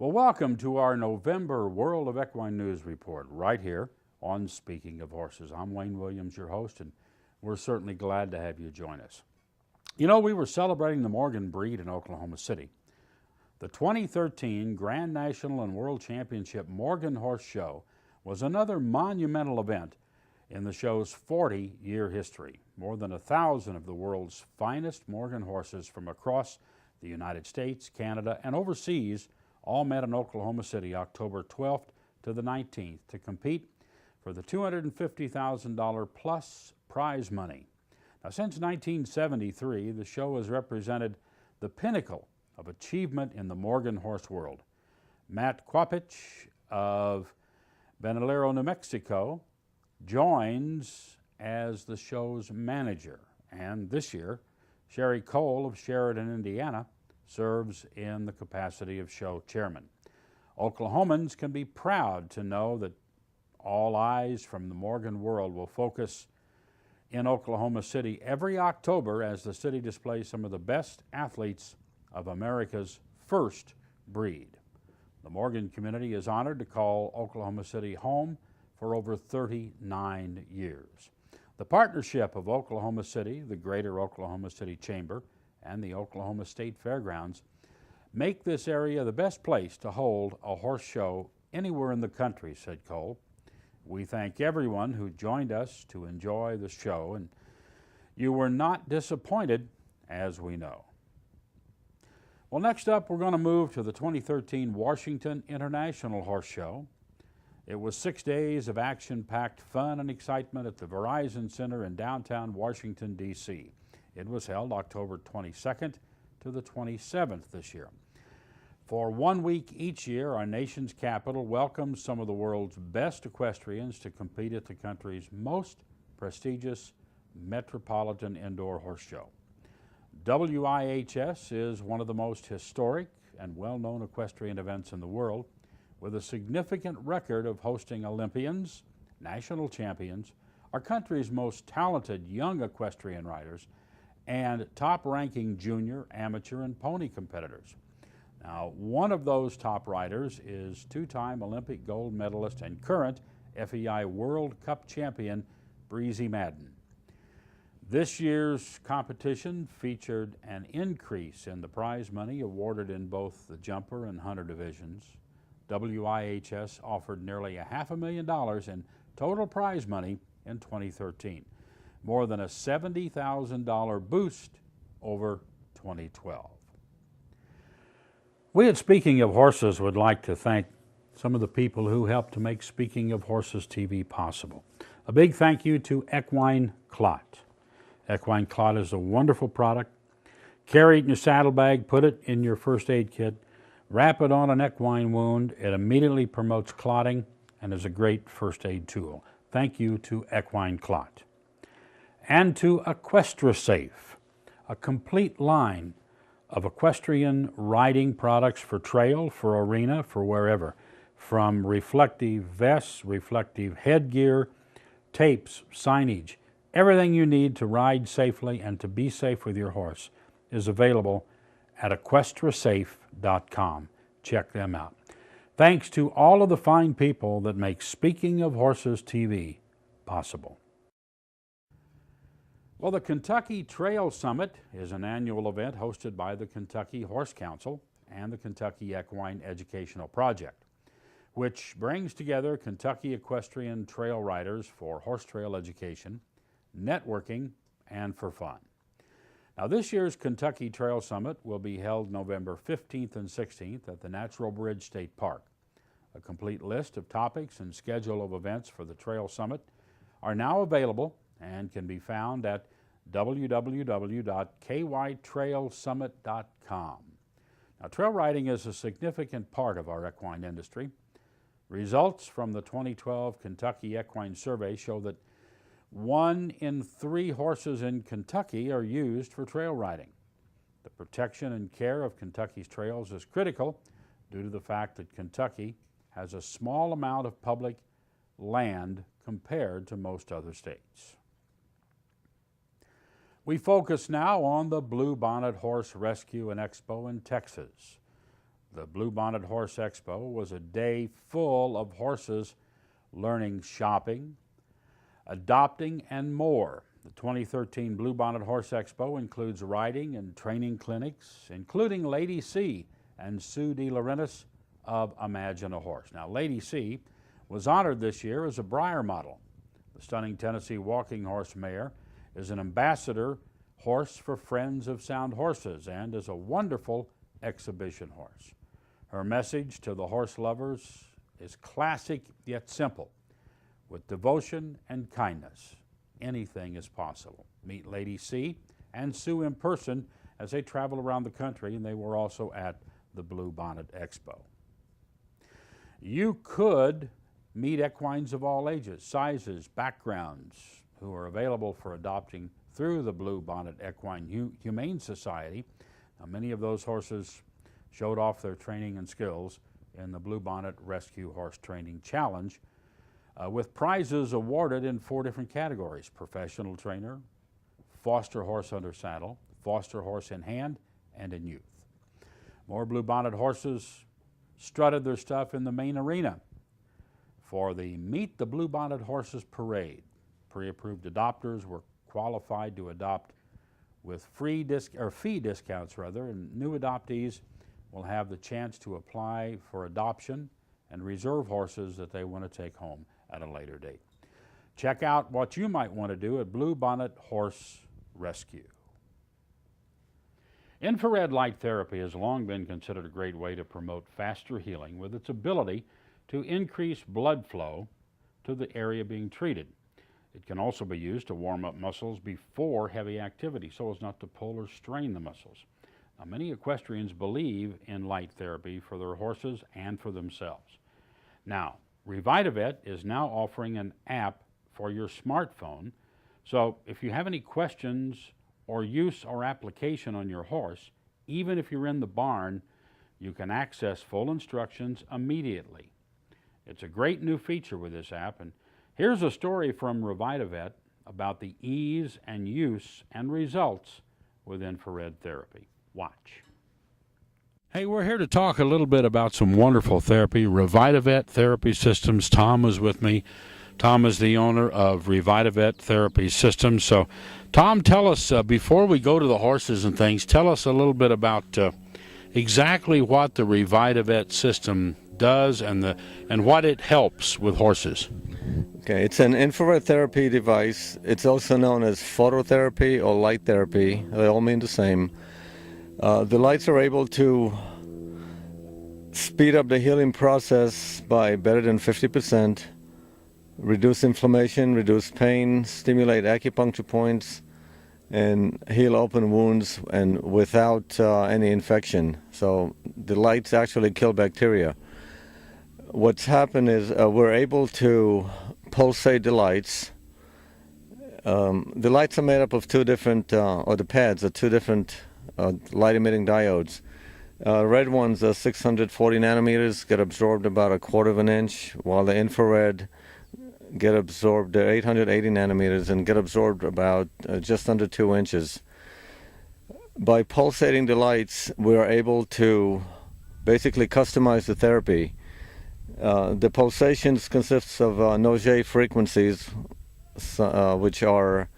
Well, welcome to our November World of Equine News Report right here on Speaking of Horses. I'm Wayne Williams, your host, and we're certainly glad to have you join us. You know, we were celebrating the Morgan breed in Oklahoma City. The 2013 Grand National and World Championship Morgan Horse Show was another monumental event in the show's 40-year history. More than 1,000 of the world's finest Morgan horses from across the United States, Canada, and overseas all met in Oklahoma City October 12th to the 19th to compete for the $250,000 plus prize money. Now, since 1973, the show has represented the pinnacle of achievement in the Morgan horse world. Matt Quapich of Benalero, New Mexico, joins as the show's manager, and this year, Sherry Cole of Sheridan, Indiana, serves in the capacity of show chairman. Oklahomans can be proud to know that all eyes from the Morgan world will focus in Oklahoma City every October as the city displays some of the best athletes of America's first breed. The Morgan community is honored to call Oklahoma City home for over 39 years. The partnership of Oklahoma City, the Greater Oklahoma City Chamber, and the Oklahoma State Fairgrounds make this area the best place to hold a horse show anywhere in the country, said Cole. We thank everyone who joined us to enjoy the show, and you were not disappointed, as we know. Well, next up, we're going to move to the 2013 Washington International Horse Show. It was 6 days of action-packed fun and excitement at the Verizon Center in downtown Washington, D.C. It was held October 22nd to the 27th this year. For 1 week each year, our nation's capital welcomes some of the world's best equestrians to compete at the country's most prestigious metropolitan indoor horse show. WIHS is one of the most historic and well-known equestrian events in the world, with a significant record of hosting Olympians, national champions, our country's most talented young equestrian riders, and top-ranking junior, amateur, and pony competitors. Now, one of those top riders is two-time Olympic gold medalist and current FEI World Cup champion Breezy Madden. This year's competition featured an increase in the prize money awarded in both the jumper and hunter divisions. WIHS offered nearly $500,000 in total prize money in 2013, more than a $70,000 boost over 2012. We at Speaking of Horses would like to thank some of the people who helped to make Speaking of Horses TV possible. A big thank you to Equine Clot. Equine Clot is a wonderful product. Carry it in your saddlebag, put it in your first aid kit, wrap it on an equine wound. It immediately promotes clotting and is a great first aid tool. Thank you to Equine Clot. And to EquestriSafe, a complete line of equestrian riding products for trail, for arena, for wherever, from reflective vests, reflective headgear, tapes, signage. Everything you need to ride safely and to be safe with your horse is available at EquestriSafe.com. Check them out. Thanks to all of the fine people that make Speaking of Horses TV possible. Well, the Kentucky Trail Summit is an annual event hosted by the Kentucky Horse Council and the Kentucky Equine Educational Project, which brings together Kentucky equestrian trail riders for horse trail education, networking, and for fun. Now, this year's Kentucky Trail Summit will be held November 15th and 16th at the Natural Bridge State Park. A complete list of topics and schedule of events for the Trail Summit are now available and can be found at www.kytrailsummit.com. Now, trail riding is a significant part of our equine industry. Results from the 2012 Kentucky Equine Survey show that 1 in 3 horses in Kentucky are used for trail riding. The protection and care of Kentucky's trails is critical due to the fact that Kentucky has a small amount of public land compared to most other states. We focus now on the Blue Bonnet Horse Rescue and Expo in Texas. The Bluebonnet Horse Expo was a day full of horses learning shopping, adopting, and more. The 2013 Bluebonnet Horse Expo includes riding and training clinics, including Lady C and Sue De Laurentiis of Imagine a Horse. Now, Lady C was honored this year as a Breyer model. The stunning Tennessee walking horse mare is an ambassador horse for Friends of Sound Horses and is a wonderful exhibition horse. Her message to the horse lovers is classic yet simple. With devotion and kindness, anything is possible. Meet Lady C and Sue in person as they travel around the country, and they were also at the Bluebonnet Expo. You could meet equines of all ages, sizes, backgrounds, who are available for adopting through the Bluebonnet Equine Humane Society. Now, many of those horses showed off their training and skills in the Bluebonnet Rescue Horse Training Challenge, with prizes awarded in 4 different categories: professional trainer, foster horse under saddle, foster horse in hand, and in youth. More Bluebonnet horses strutted their stuff in the main arena for the Meet the Bluebonnet Horses Parade. Pre-approved adopters were qualified to adopt with fee discounts, and new adoptees will have the chance to apply for adoption and reserve horses that they want to take home at a later date. Check out what you might want to do at Bluebonnet Horse Rescue. Infrared light therapy has long been considered a great way to promote faster healing with its ability to increase blood flow to the area being treated. It can also be used to warm up muscles before heavy activity so as not to pull or strain the muscles. Now, many equestrians believe in light therapy for their horses and for themselves. Now, Revitavet is now offering an app for your smartphone, so if you have any questions or use or application on your horse, even if you're in the barn, you can access full instructions immediately. It's a great new feature with this app, and here's a story from Revitavet about the ease and use and results with infrared therapy. Watch. Hey, we're here to talk a little bit about some wonderful therapy, Revitavet Therapy Systems. Tom is with me. Tom is the owner of Revitavet Therapy Systems. So, Tom, tell us, before we go to the horses and things, tell us a little bit about exactly what the Revitavet system does and what it helps with horses. Okay, it's an infrared therapy device. It's also known as phototherapy or light therapy. They all mean the same. The lights are able to speed up the healing process by better than 50%, reduce inflammation, reduce pain, stimulate acupuncture points, and heal open wounds and without any infection. So the lights actually kill bacteria. What's happened is we're able to pulsate the lights. The lights are made up of two different, or the pads are two different light-emitting diodes. Red ones are 640 nanometers, get absorbed about 1/4 of an inch, while the infrared get absorbed, they're 880 nanometers and get absorbed about just under 2 inches. By pulsating the lights, we're able to basically customize the therapy. The pulsations consists of Auger frequencies, which are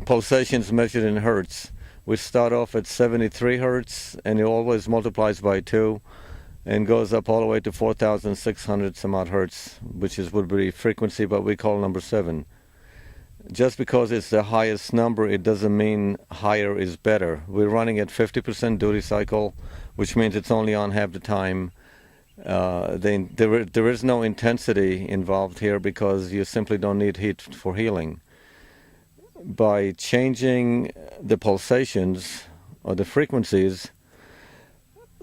pulsations measured in hertz. We start off at 73 hertz, and it always multiplies by 2 and goes up all the way to 4,600 some odd hertz, which would be frequency, but we call number 7. Just because it's the highest number, it doesn't mean higher is better. We're running at 50% duty cycle, which means it's only on half the time. There is no intensity involved here because you simply don't need heat for healing. By changing the pulsations or the frequencies,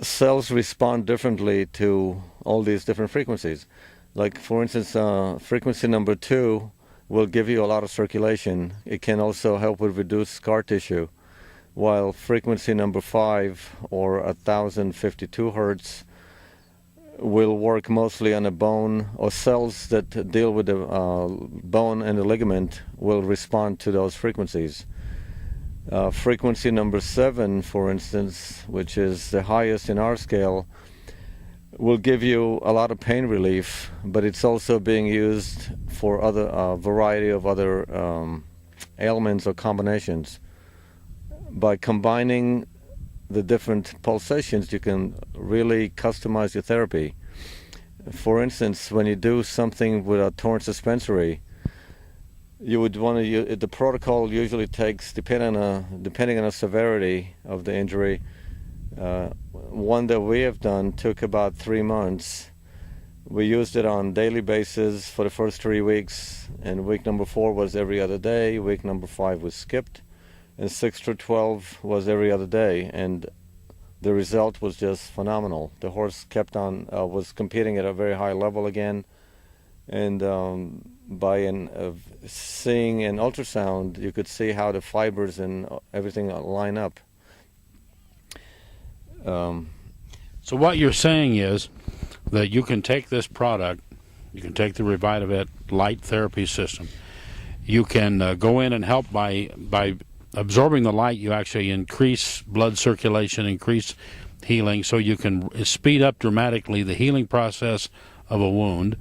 cells respond differently to all these different frequencies. Like, for instance, frequency number 2 will give you a lot of circulation. It can also help with reduced scar tissue, while frequency number 5, or 1052 hertz, will work mostly on a bone, or cells that deal with the bone and the ligament will respond to those frequencies. Frequency number 7, for instance, which is the highest in our scale, will give you a lot of pain relief, but it's also being used for other variety of other ailments or combinations. By combining the different pulsations, you can really customize your therapy. For instance, when you do something with a torn suspensory, you would want to. The protocol usually takes, depending on the severity of the injury. One that we have done took about 3 months. We used it on daily basis for the first 3 weeks, and week number 4 was every other day. Week number 5 was skipped, and 6 to 12 was every other day, and the result was just phenomenal. The horse kept on, was competing at a very high level again, and by seeing an ultrasound, you could see how the fibers and everything line up. So what you're saying is that you can take this product, you can take the Revitavet light therapy system, you can go in and help by absorbing the light. You actually increase blood circulation, increase healing, so you can speed up dramatically the healing process of a wound,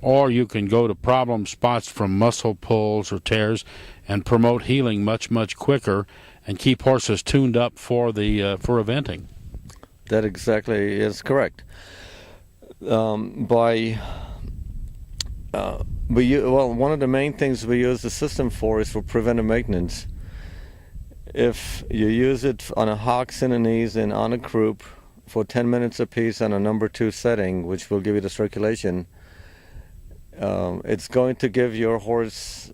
or you can go to problem spots from muscle pulls or tears and promote healing much quicker and keep horses tuned up for eventing. That exactly is correct. One of the main things we use the system for is for preventive maintenance. If you use it on a hocks and a knees and on a croup for 10 minutes apiece on a number 2 setting, which will give you the circulation, it's going to give your horse,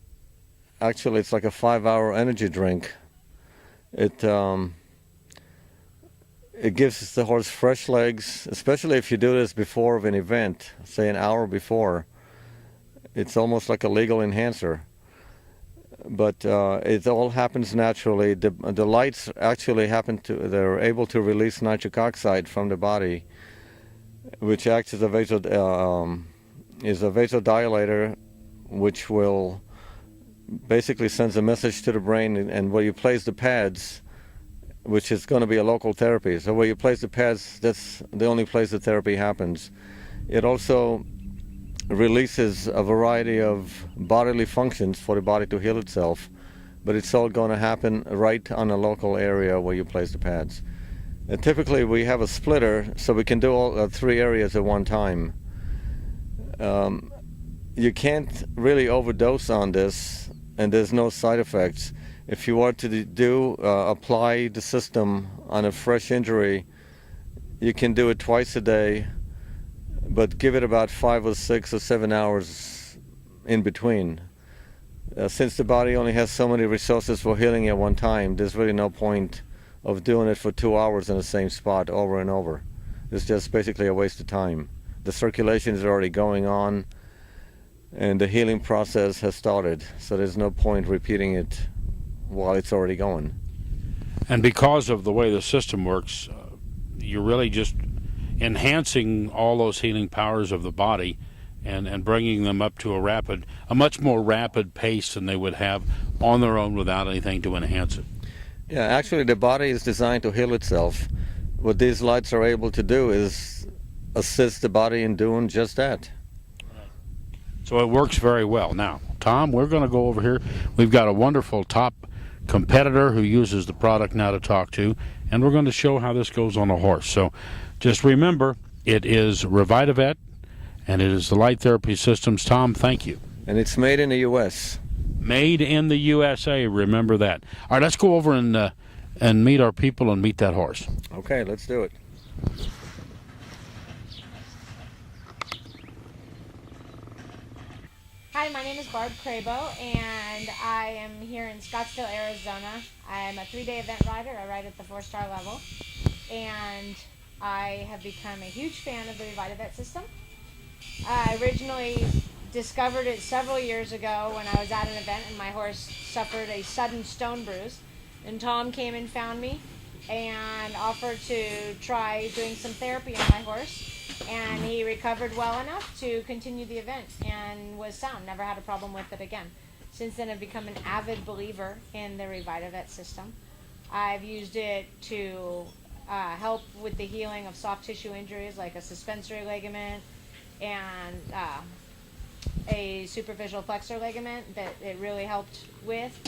actually it's like a 5-hour energy drink. It gives the horse fresh legs, especially if you do this before of an event, say an hour before. It's almost like a legal enhancer. But it all happens naturally. The lights actually they're able to release nitric oxide from the body, which acts as a vasodilator, which will basically sends a message to the brain, and where you place the pads, which is going to be a local therapy. So where you place the pads, that's the only place the therapy happens. It also releases a variety of bodily functions for the body to heal itself, but it's all going to happen right on a local area where you place the pads. And typically we have a splitter, so we can do all 3 areas at one time. You can't really overdose on this, and there's no side effects. If you were to apply the system on a fresh injury, you can do it twice a day, but give it about 5 or 6 or 7 hours in between. Since the body only has so many resources for healing at one time, there's really no point of doing it for 2 hours in the same spot over and over. It's just basically a waste of time. The circulation is already going on, and the healing process has started, so there's no point repeating it while it's already going. And because of the way the system works, you're really just enhancing all those healing powers of the body and bringing them up to a much more rapid pace than they would have on their own without anything to enhance it. Yeah, actually the body is designed to heal itself. What these lights are able to do is assist the body in doing just that. So it works very well. Now, Tom, we're going to go over here. We've got a wonderful top competitor who uses the product now to talk to, and we're going to show how this goes on a horse. So just remember, it is Revitavet, and it is the Light Therapy Systems. Tom, thank you. And it's made in the U.S. Made in the USA, remember that. All right, let's go over and meet our people and meet that horse. Okay, let's do it. Hi, my name is Barb Crabo, and I am here in Scottsdale, Arizona. I'm a 3-day event rider. I ride at the 4-star level, and I have become a huge fan of the Revitavet system. I originally discovered it several years ago when I was at an event and my horse suffered a sudden stone bruise, and Tom came and found me and offered to try doing some therapy on my horse. And he recovered well enough to continue the event and was sound, never had a problem with it again. Since then, I've become an avid believer in the Revitavet system. I've used it to help with the healing of soft tissue injuries like a suspensory ligament and a superficial flexor ligament that it really helped with.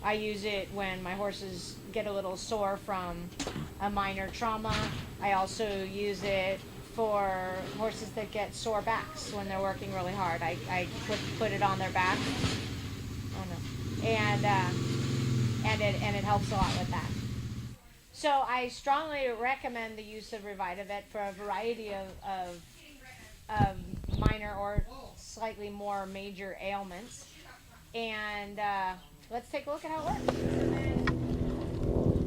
I use it when my horses get a little sore from a minor trauma. I also use it for horses that get sore backs when they're working really hard. I put it on their back. Oh no. And it helps a lot with that. So I strongly recommend the use of Revitavet for a variety of minor or slightly more major ailments. And let's take a look at how it works. And then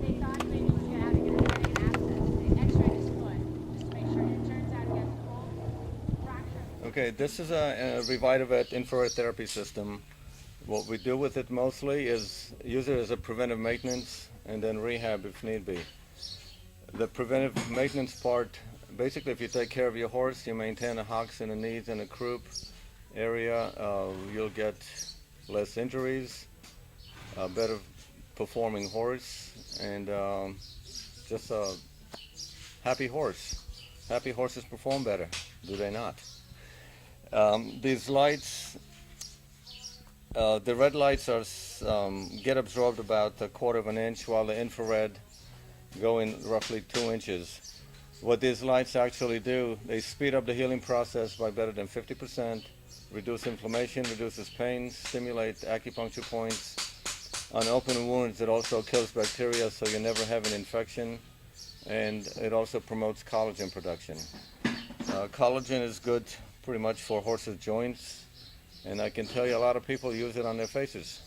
they thought maybe it was going to have to get a herniated abscess. They x-rayed his foot just to make sure. And it turns out he has a full fracture. Okay, this is a Revitavet infrared therapy system. What we do with it mostly is use it as a preventive maintenance and then rehab if need be. The preventive maintenance part, basically if you take care of your horse, you maintain the hocks and the knees and the croup area, you'll get less injuries, a better performing horse, and just a happy horse. Happy horses perform better, do they not? These lights, the red lights are get absorbed about 1/4 of an inch, while the infrared go in roughly 2 inches. What these lights actually do, they speed up the healing process by better than 50%, reduce inflammation, reduces pain, stimulate acupuncture points. On open wounds, it also kills bacteria so you never have an infection, and it also promotes collagen production. Collagen is good pretty much for horses' joints, and I can tell you a lot of people use it on their faces.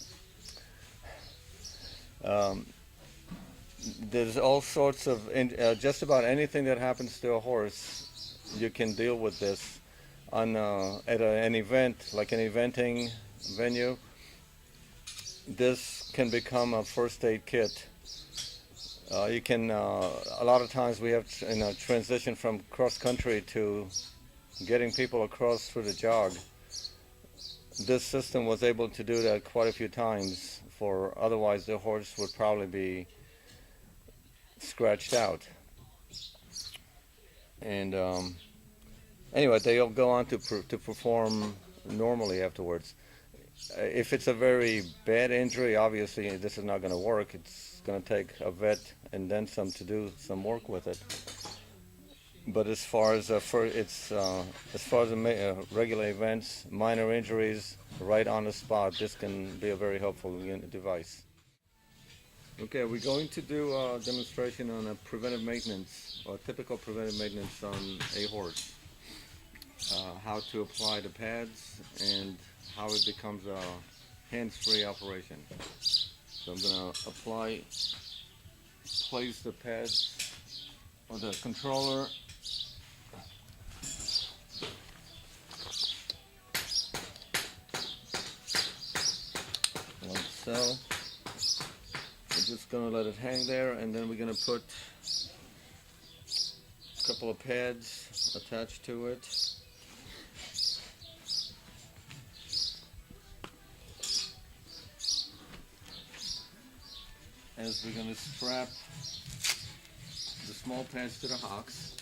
There's all sorts of, just about anything that happens to a horse, you can deal with this on at an event, like an eventing venue. This can become a first aid kit. You can, a lot of times we have transition from cross country to getting people across through the jog. This system was able to do that quite a few times, for otherwise the horse would probably be scratched out. And anyway, they'll go on to perform normally afterwards. If it's a very bad injury, obviously this is not going to work. It's going to take a vet and then some to do some work with it. But as far as regular events, minor injuries, right on the spot, this can be a very helpful device. Okay, we're going to do a demonstration on a preventive maintenance, or typical preventive maintenance on a horse. How to apply the pads and how it becomes a hands-free operation. So I'm going to place the pads on the controller. Like so. We're just going to let it hang there, and then we're going to put a couple of pads attached to it. As we're going to strap the small pads to the hocks.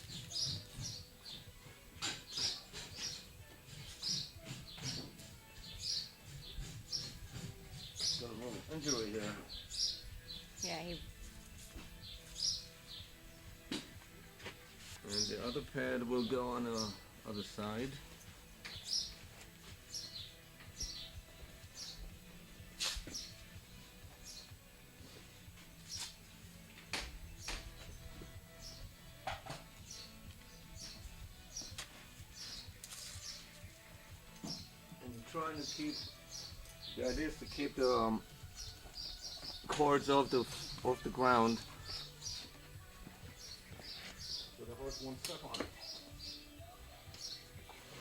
Got a little injury there. Yeah, And the other pad will go on the other side. And trying to keep, the idea is to keep the cords off the ground, so the horse won't step on it.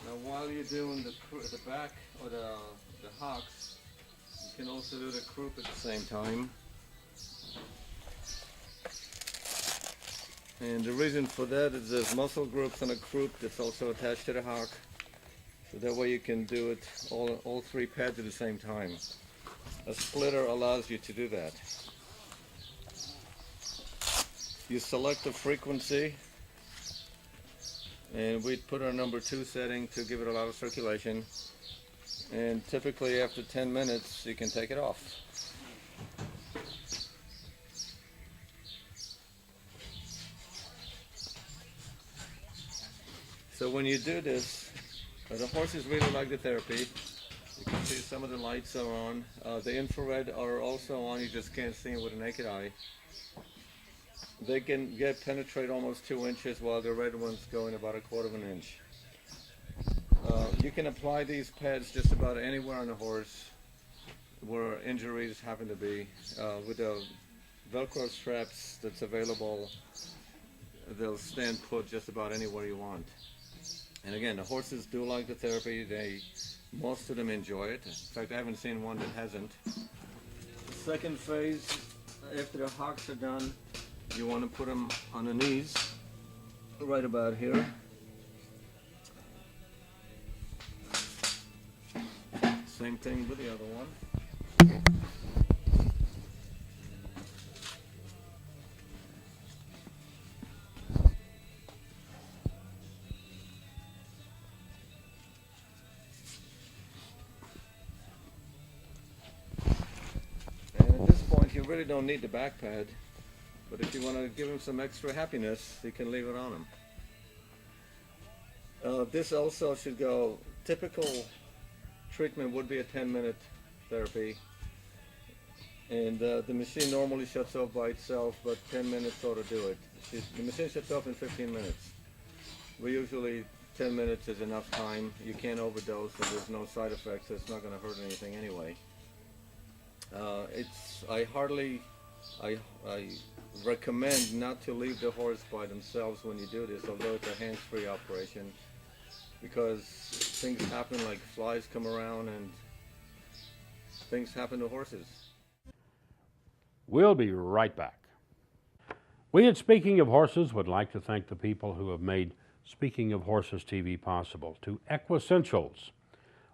Now, while you're doing the back or the hocks, you can also do the croup at the same time. And the reason for that is there's muscle groups on a croup that's also attached to the hock, so that way you can do it all 3 pads at the same time. A splitter allows you to do that. You select the frequency, and we'd put our number 2 setting to give it a lot of circulation. And typically after 10 minutes, you can take it off. So when you do this, the horses really like the therapy. You can see some of the lights are on. The infrared are also on, you just can't see them with a naked eye. They can penetrate almost 2 inches, while the red ones go in about 1/4 of an inch. You can apply these pads just about anywhere on the horse where injuries happen to be. With the Velcro straps that's available, they'll stand put just about anywhere you want. And again, the horses do like the therapy. Most of them enjoy it. In fact, I haven't seen one that hasn't. The second phase, after the hocks are done, you want to put them on the knees, right about here. Same thing with the other one. And at this point, you really don't need the back pad, but if you want to give him some extra happiness, you can leave it on him. This also should go, typical treatment would be a 10-minute therapy, and the machine normally shuts off by itself, but 10 minutes ought to do it. The machine shuts off in 15 minutes. We usually 10 minutes is enough time. You can't overdose, and there's no side effects, so it's not going to hurt anything anyway. I recommend not to leave the horse by themselves when you do this, although it's a hands-free operation, because things happen, like flies come around and things happen to horses. We'll be right back. We at Speaking of Horses would like to thank the people who have made Speaking of Horses TV possible. To Equessentials,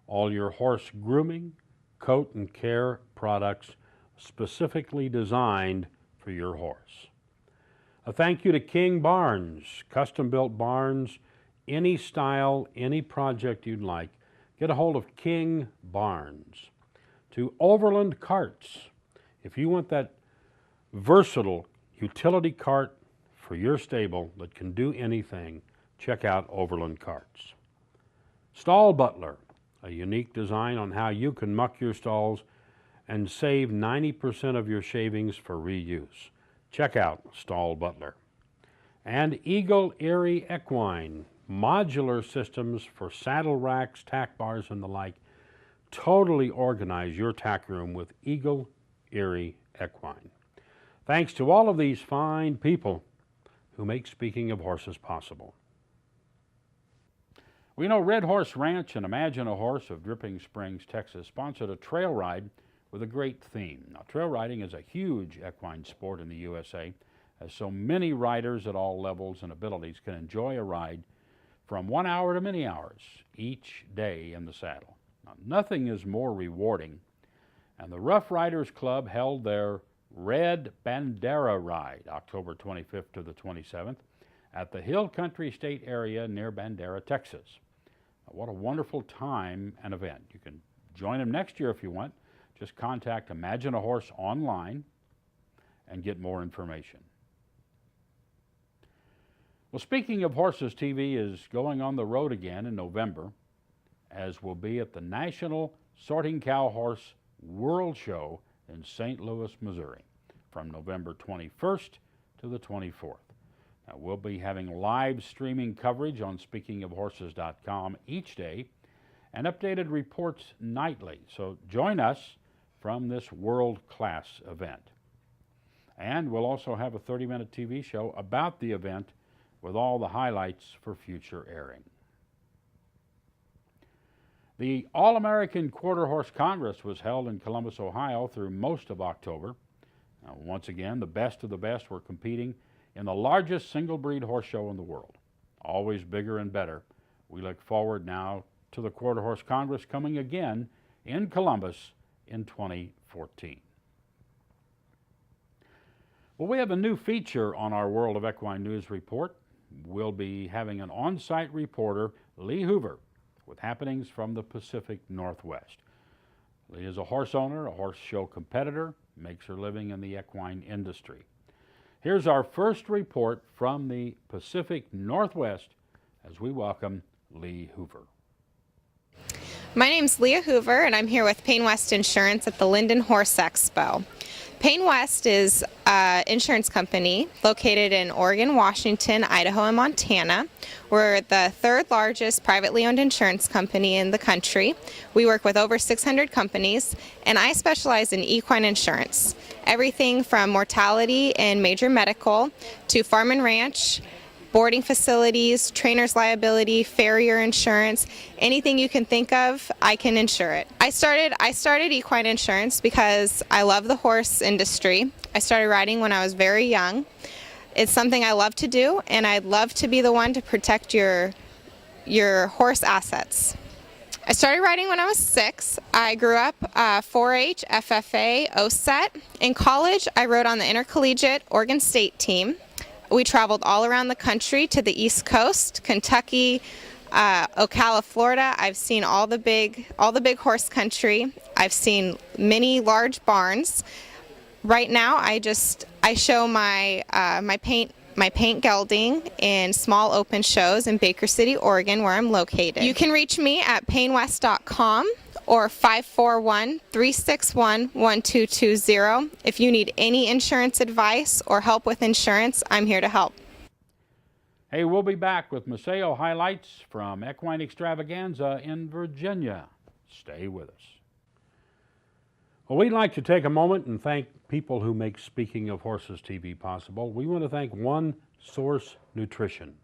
all your horse grooming, coat and care products specifically designed for your horse. A thank you to King Barns, custom-built barns, any style, any project you'd like. Get a hold of King Barns. To Overland Carts, if you want that versatile utility cart for your stable that can do anything, check out Overland Carts. Stall Butler, a unique design on how you can muck your stalls and save 90% of your shavings for reuse. Check out Stall Butler. And Eagle Erie Equine, modular systems for saddle racks, tack bars, and the like. Totally organize your tack room with Eagle Erie Equine. Thanks to all of these fine people who make Speaking of Horses possible. We know Red Horse Ranch and Imagine a Horse of Dripping Springs, Texas, sponsored a trail ride with a great theme. Now, trail riding is a huge equine sport in the USA, as so many riders at all levels and abilities can enjoy a ride from 1 hour to many hours each day in the saddle. Now, nothing is more rewarding, and the Rough Riders Club held their Red Bandera Ride, October 25th to the 27th, at the Hill Country State area near Bandera, Texas. Now, what a wonderful time and event. You can join them next year if you want. Just contact Imagine a Horse online and get more information. Well, Speaking of Horses TV is going on the road again in November, as will be at the National Sorting Cow Horse World Show in St. Louis, Missouri, from November 21st to the 24th. Now, we'll be having live streaming coverage on speakingofhorses.com each day and updated reports nightly. So join us from this world-class event. And we'll also have a 30-minute TV show about the event with all the highlights for future airing. The All-American Quarter Horse Congress was held in Columbus, Ohio through most of October. Now, once again, the best of the best were competing in the largest single-breed horse show in the world. Always bigger and better. We look forward now to the Quarter Horse Congress coming again in Columbus in 2014. Well, we have a new feature on our World of Equine News report. We'll be having an on-site reporter, Lee Hoover, with happenings from the Pacific Northwest. Lee is a horse owner, a horse show competitor, makes her living in the equine industry. Here's our first report from the Pacific Northwest as we welcome Lee Hoover. My name's Leah Hoover, and I'm here with Payne West Insurance at the Linden Horse Expo. Payne West is an insurance company located in Oregon, Washington, Idaho, and Montana. We're the third largest privately owned insurance company in the country. We work with over 600 companies, and I specialize in equine insurance. Everything from mortality and major medical to farm and ranch, boarding facilities, trainer's liability, farrier insurance, anything you can think of, I can insure it. I started equine insurance because I love the horse industry. I started riding when I was very young. It's something I love to do, and I'd love to be the one to protect your horse assets. I started riding when I was 6. I grew up 4-H, FFA, OSET. In college, I rode on the intercollegiate Oregon State team. We traveled all around the country to the East Coast, Kentucky, Ocala, Florida. I've seen all the big horse country. I've seen many large barns. Right now, I show my paint gelding in small open shows in Baker City, Oregon, where I'm located. You can reach me at painwest.com or 541-361-1220. If you need any insurance advice or help with insurance, I'm here to help. Hey, we'll be back with Maceo highlights from Equine Extravaganza in Virginia. Stay with us. Well, we'd like to take a moment and thank people who make Speaking of Horses TV possible. We want to thank One Source Nutrition,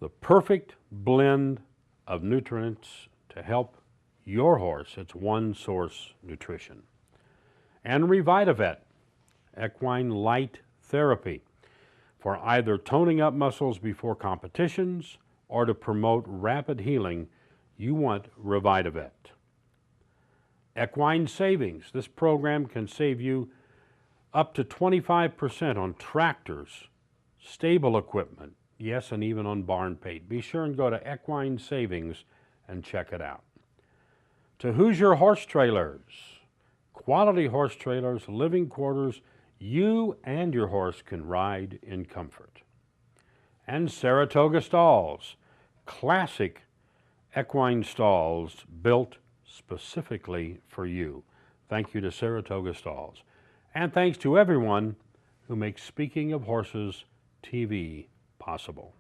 the perfect blend of nutrients to help your horse. It's One Source Nutrition. And Revitavet, equine light therapy, for either toning up muscles before competitions or to promote rapid healing. You want Revitavet. Equine Savings. This program can save you up to 25% on tractors, stable equipment, yes, and even on barn paint. Be sure and go to Equine Savings and check it out. To Hoosier Horse Trailers, quality horse trailers, living quarters, you and your horse can ride in comfort. And Saratoga Stalls, classic equine stalls built specifically for you. Thank you to Saratoga Stalls. And thanks to everyone who makes Speaking of Horses TV possible.